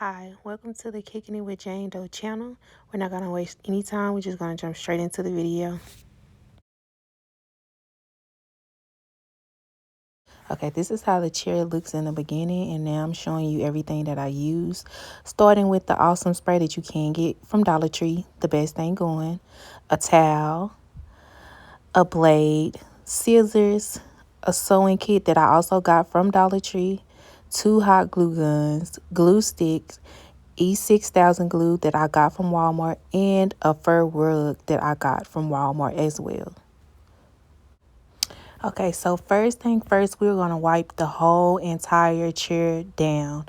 Hi, welcome to the Kicking It with Jane Doe channel. We're not going to waste any time. We're just going to jump straight into the video. Okay, this is how the chair looks in the beginning, and now I'm showing you everything that I use. Starting with the awesome spray that you can get from Dollar Tree, the best thing going. A towel, a blade, scissors, a sewing kit that I also got from Dollar Tree, 2 hot glue guns, glue sticks, E6000 glue that I got from Walmart, and a fur rug that I got from Walmart as well. Okay, so first thing first, we're going to wipe the whole entire chair down.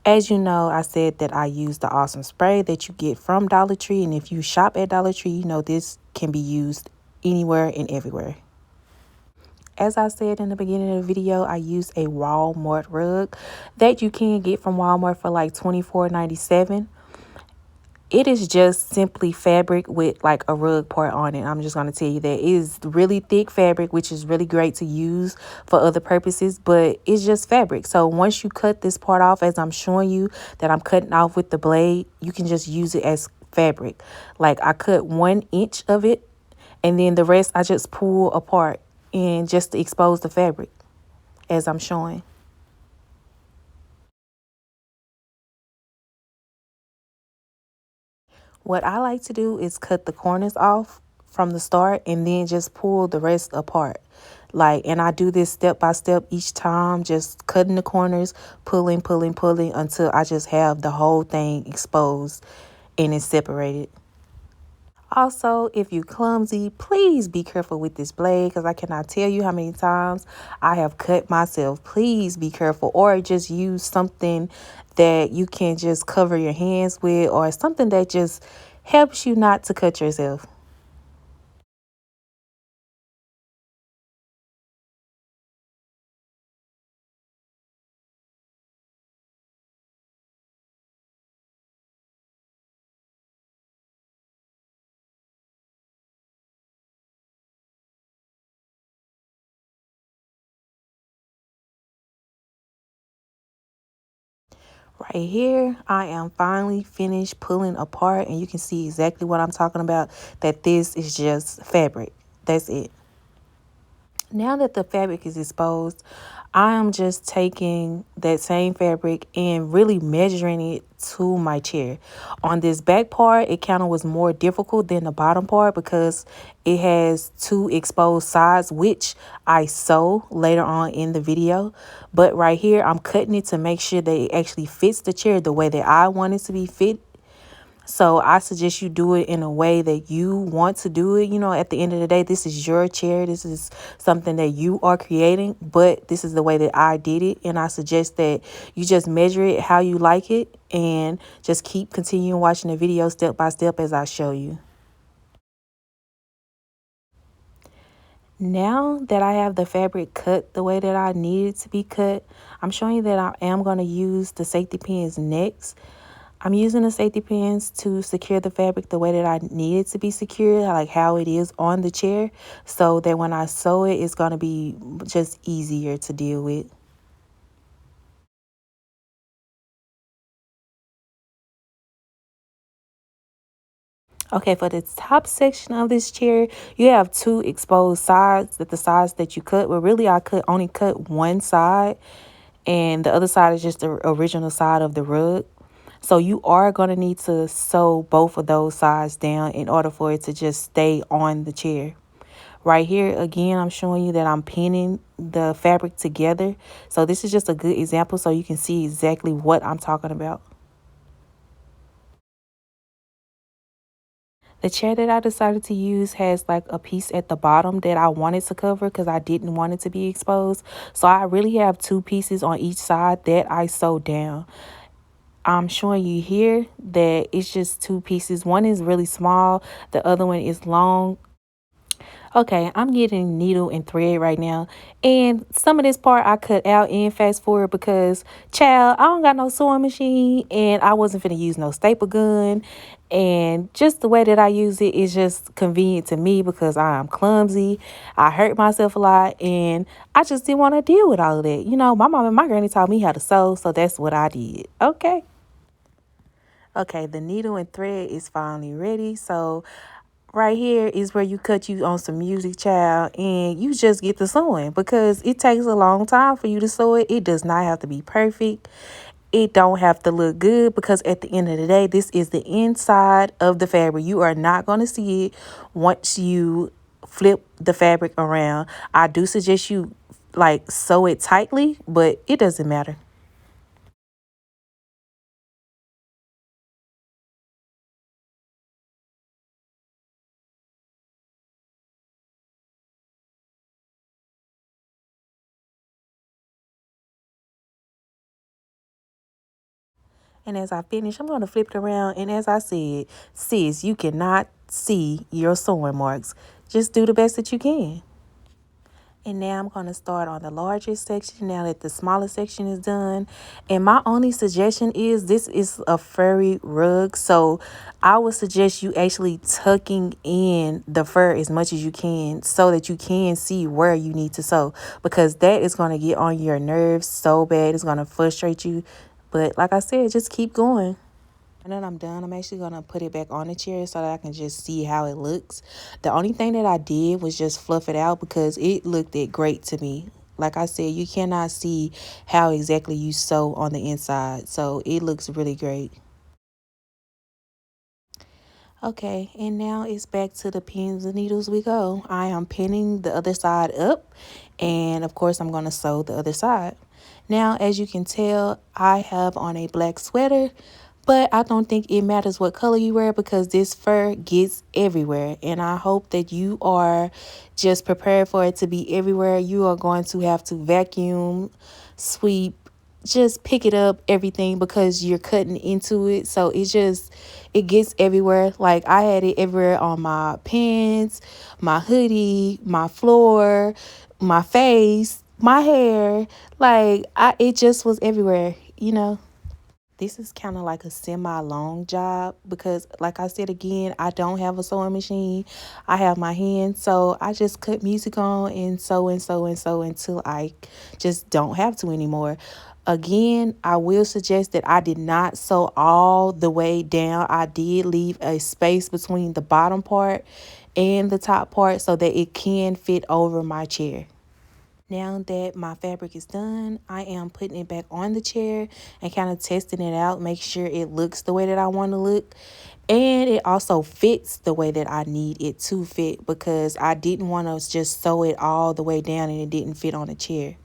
As you know, I said that I use the awesome spray that you get from Dollar Tree, and if you shop at Dollar Tree, you know this can be used anywhere and everywhere. As I said in the beginning of the video, I use a Walmart rug that you can get from Walmart for like $24.97. It is just simply fabric with like a rug part on it. I'm just going to tell you that it is really thick fabric, which is really great to use for other purposes, but it's just fabric. So once you cut this part off, as I'm showing you that I'm cutting off with the blade, you can just use it as fabric. Like I cut 1 inch of it, and then the rest I just pull apart and just to expose the fabric as I'm showing. What I like to do is cut the corners off from the start and then just pull the rest apart. And I do this step by step each time, just cutting the corners, pulling until I just have the whole thing exposed and it's separated. Also, if you're clumsy, please be careful with this blade because I cannot tell you how many times I have cut myself. Please be careful, or just use something that you can just cover your hands with, or something that just helps you not to cut yourself. Right here, I am finally finished pulling apart, and you can see exactly what I'm talking about, that this is just fabric. That's it. Now that the fabric is exposed, I am just taking that same fabric and really measuring it to my chair. On this back part, it kind of was more difficult than the bottom part because it has 2 exposed sides, which I sew later on in the video. But right here, I'm cutting it to make sure that it actually fits the chair the way that I want it to be fit. So I suggest you do it in a way that you want to do it. You know, at the end of the day, this is your chair. This is something that you are creating, but this is the way that I did it. And I suggest that you just measure it how you like it and just keep continuing watching the video step by step as I show you. Now that I have the fabric cut the way that I need it to be cut, I'm showing you that I am going to use the safety pins next. I'm using the safety pins to secure the fabric the way that I need it to be secured, like how it is on the chair, so that when I sew it, it's going to be just easier to deal with. Okay, for the top section of this chair, you have 2 exposed sides, that the sides that you cut. Well, really, I could only cut one side, and the other side is just the original side of the rug. So you are going to need to sew both of those sides down in order for it to just stay on the chair. Right here, again, I'm showing you that I'm pinning the fabric together. So this is just a good example so you can see exactly what I'm talking about. The chair that I decided to use has like a piece at the bottom that I wanted to cover because I didn't want it to be exposed. So I really have 2 pieces on each side that I sewed down. I'm showing you here that it's just 2 pieces. One is really small, the other one is long. Okay, I'm getting needle and thread right now. And some of this part I cut out and fast forward because, child, I don't got no sewing machine and I wasn't finna use no staple gun. And just the way that I use it is just convenient to me because I'm clumsy. I hurt myself a lot and I just didn't want to deal with all of that. You know, my mom and my granny taught me how to sew, so that's what I did. Okay. Okay, the needle and thread is finally ready. So right here is where you cut you on some music, child, and you just get the sewing because it takes a long time for you to sew it. It does not have to be perfect. It don't have to look good because at the end of the day, this is the inside of the fabric. You are not going to see it once you flip the fabric around. I do suggest you like sew it tightly, but it doesn't matter. And as I finish, I'm going to flip it around. And as I said, sis, you cannot see your sewing marks. Just do the best that you can. And now I'm going to start on the largest section now that the smaller section is done. And my only suggestion is this is a furry rug. So I would suggest you actually tucking in the fur as much as you can so that you can see where you need to sew. Because that is going to get on your nerves so bad. It's going to frustrate you. But like I said, just keep going. And then I'm done. I'm actually going to put it back on the chair so that I can just see how it looks. The only thing that I did was just fluff it out because it looked it great to me. Like I said, you cannot see how exactly you sew on the inside. So it looks really great. Okay, and now it's back to the pins and needles we go. I am pinning the other side up, and of course I'm going to sew the other side. Now, as you can tell, I have on a black sweater, but I don't think it matters what color you wear because this fur gets everywhere, and I hope that you are just prepared for it to be everywhere. You are going to have to vacuum, sweep, just pick it up everything because you're cutting into it, so it gets everywhere. Like I had it everywhere on my pants, my hoodie, my floor, my face, my hair. Like it just was everywhere. This is kind of like a semi-long job because like I said again, I don't have a sewing machine. I have my hands, so I just cut music on and sew and sew and sew until I just don't have to anymore. Again, I will suggest that I did not sew all the way down. I did leave a space between the bottom part and the top part so that it can fit over my chair. Now that my fabric is done, I am putting it back on the chair and kind of testing it out, make sure it looks the way that I want to look. And it also fits the way that I need it to fit because I didn't want to just sew it all the way down and it didn't fit on the chair.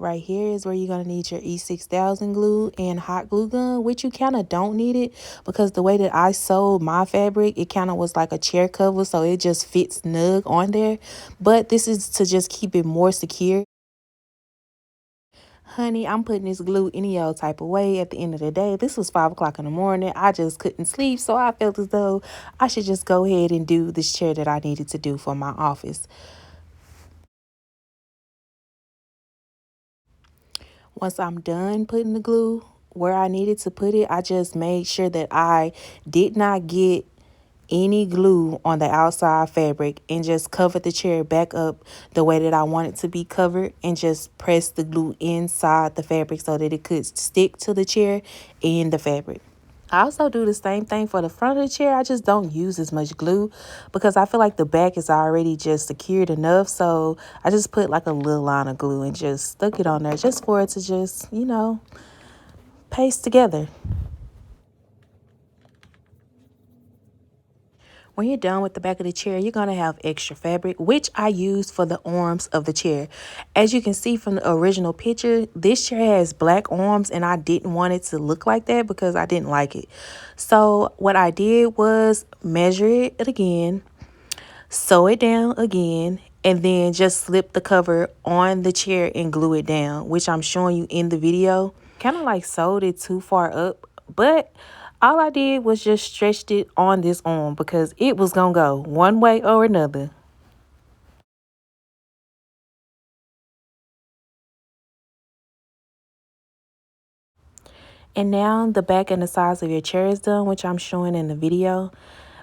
Right here is where you're going to need your E6000 glue and hot glue gun, which you kind of don't need it because the way that I sewed my fabric, it kind of was like a chair cover, so it just fits snug on there. But this is to just keep it more secure. Honey, I'm putting this glue any old type of way at the end of the day. This was 5 o'clock in the morning. I just couldn't sleep, so I felt as though I should just go ahead and do this chair that I needed to do for my office. Once I'm done putting the glue where I needed to put it, I just made sure that I did not get any glue on the outside fabric and just covered the chair back up the way that I want it to be covered and just press the glue inside the fabric so that it could stick to the chair and the fabric. I also do the same thing for the front of the chair. I just don't use as much glue because I feel like the back is already just secured enough. So I just put like a little line of glue and just stuck it on there just for it to just paste together. When you're done with the back of the chair, you're going to have extra fabric, which I used for the arms of the chair. As you can see from the original picture, this chair has black arms and I didn't want it to look like that because I didn't like it. So what I did was measure it again, sew it down again, and then just slip the cover on the chair and glue it down, which I'm showing you in the video. Kind of like sewed it too far up, but all I did was just stretched it on this arm because it was gonna go one way or another. And now the back and the sides of your chair is done, which I'm showing in the video.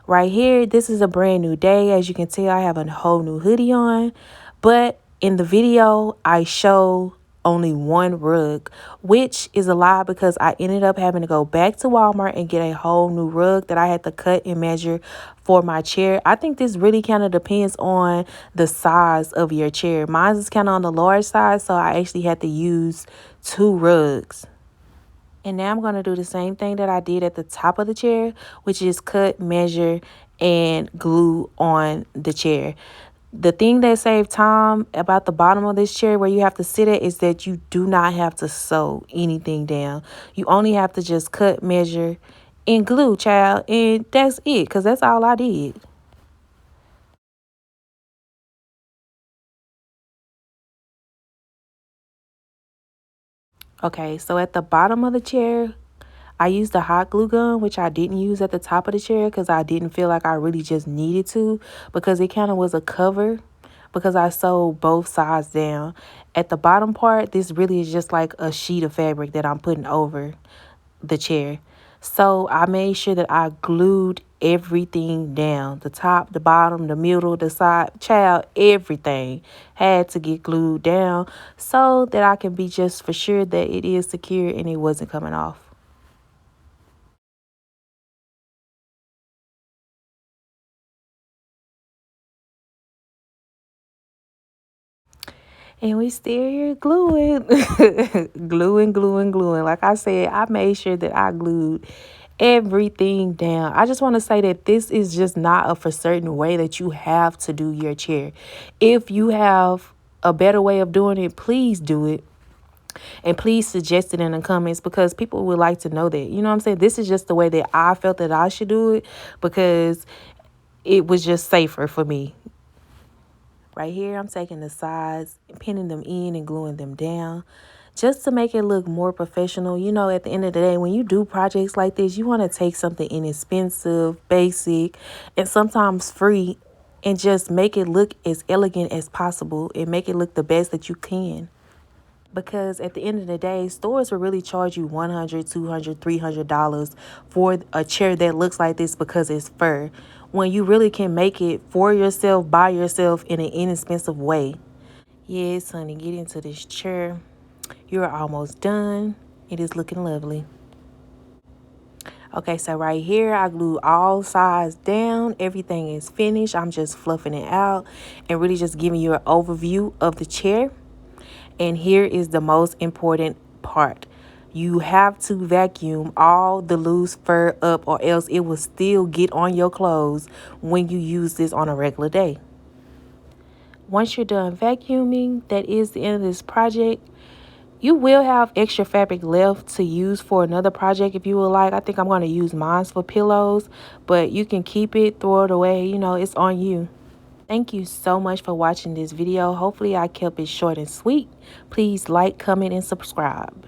Right here, this is a brand new day. As you can tell, I have a whole new hoodie on. But in the video, I show only one rug, which is a lie because I ended up having to go back to Walmart and get a whole new rug that I had to cut and measure for my chair. I think this really kind of depends on the size of your chair. Mine is kind of on the large side, so I actually had to use 2 rugs. And now I'm going to do the same thing that I did at the top of the chair, which is cut, measure, and glue on the chair. The thing that saved time about the bottom of this chair where you have to sit at is that you do not have to sew anything down. You only have to just cut, measure, and glue, child. And that's it, because that's all I did. Okay, so at the bottom of the chair, I used a hot glue gun, which I didn't use at the top of the chair because I didn't feel like I really just needed to, because it kind of was a cover because I sewed both sides down. At the bottom part, this really is just like a sheet of fabric that I'm putting over the chair. So I made sure that I glued everything down. The top, the bottom, the middle, the side, child, everything had to get glued down so that I can be just for sure that it is secure and it wasn't coming off. And we still here gluing, gluing. Like I said, I made sure that I glued everything down. I just want to say that this is just not a for certain way that you have to do your chair. If you have a better way of doing it, please do it. And please suggest it in the comments because people would like to know that. You know what I'm saying? This is just the way that I felt that I should do it because it was just safer for me. Right here, I'm taking the sides, pinning them in and gluing them down just to make it look more professional. You know, at the end of the day, when you do projects like this, you want to take something inexpensive, basic, and sometimes free and just make it look as elegant as possible and make it look the best that you can. Because at the end of the day, stores will really charge you $100, $200, $300 for a chair that looks like this because it's fur, when you really can make it for yourself, by yourself, in an inexpensive way. Yes, honey, get into this chair. You're almost done. It is looking lovely. Okay, so right here, I glued all sides down. Everything is finished. I'm just fluffing it out and really just giving you an overview of the chair. And here is the most important part. You have to vacuum all the loose fur up or else it will still get on your clothes when you use this on a regular day. Once you're done vacuuming, that is the end of this project. You will have extra fabric left to use for another project if you would like. I think I'm going to use mine for pillows, but you can keep it, throw it away. You know, it's on you. Thank you so much for watching this video. Hopefully I kept it short and sweet. Please like, comment, and subscribe.